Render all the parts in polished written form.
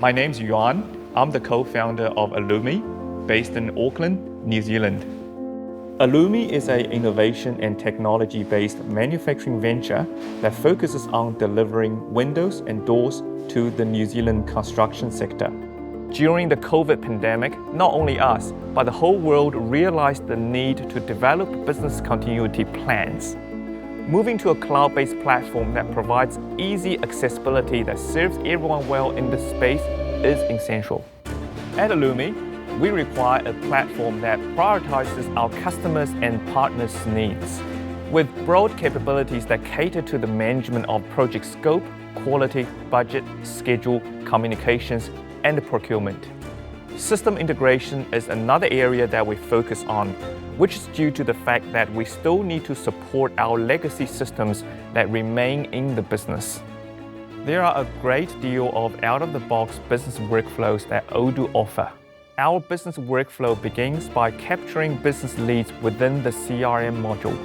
My name's Yuan. I'm the co-founder of Alumi, based in Auckland, New Zealand. Alumi is an innovation and technology-based manufacturing venture that focuses on delivering windows and doors to the New Zealand construction sector. During the COVID pandemic, not only us, but the whole world realized the need to develop business continuity plans. Moving to a cloud-based platform that provides easy accessibility that serves everyone well in this space is essential. At Alumi, we require a platform that prioritizes our customers' and partners' needs, with broad capabilities that cater to the management of project scope, quality, budget, schedule, communications, and procurement. System integration is another area that we focus on, which is due to the fact that we still need to support our legacy systems that remain in the business. There are a great deal of out-of-the-box business workflows that Odoo offer. Our business workflow begins by capturing business leads within the CRM module.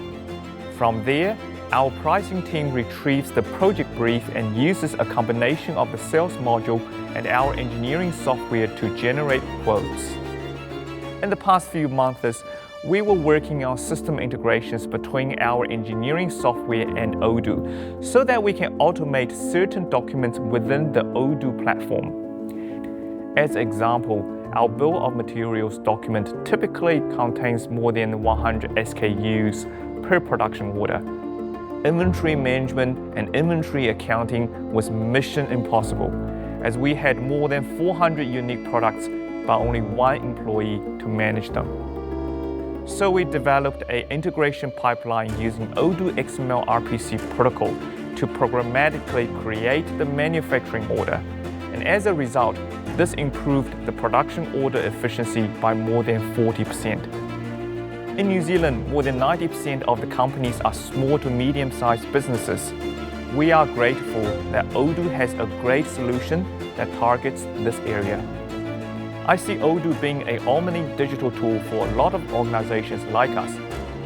From there, our pricing team retrieves the project brief and uses a combination of the sales module and our engineering software to generate quotes. In the past few months, we were working on system integrations between our engineering software and Odoo so that we can automate certain documents within the Odoo platform. As an example, our bill of materials document typically contains more than 100 SKUs per production order. Inventory management and inventory accounting was mission impossible, as we had more than 400 unique products but only one employee to manage them. So we developed an integration pipeline using Odoo XML RPC protocol to programmatically create the manufacturing order. And as a result, this improved the production order efficiency by more than 40%. In New Zealand, more than 90% of the companies are small to medium-sized businesses. We are grateful that Odoo has a great solution that targets this area. I see Odoo being an omni-digital tool for a lot of organizations like us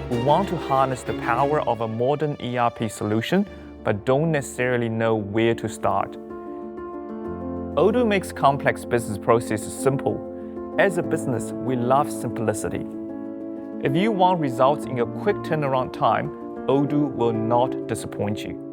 who want to harness the power of a modern ERP solution but don't necessarily know where to start. Odoo makes complex business processes simple. As a business, we love simplicity. If you want results in a quick turnaround time, Odoo will not disappoint you.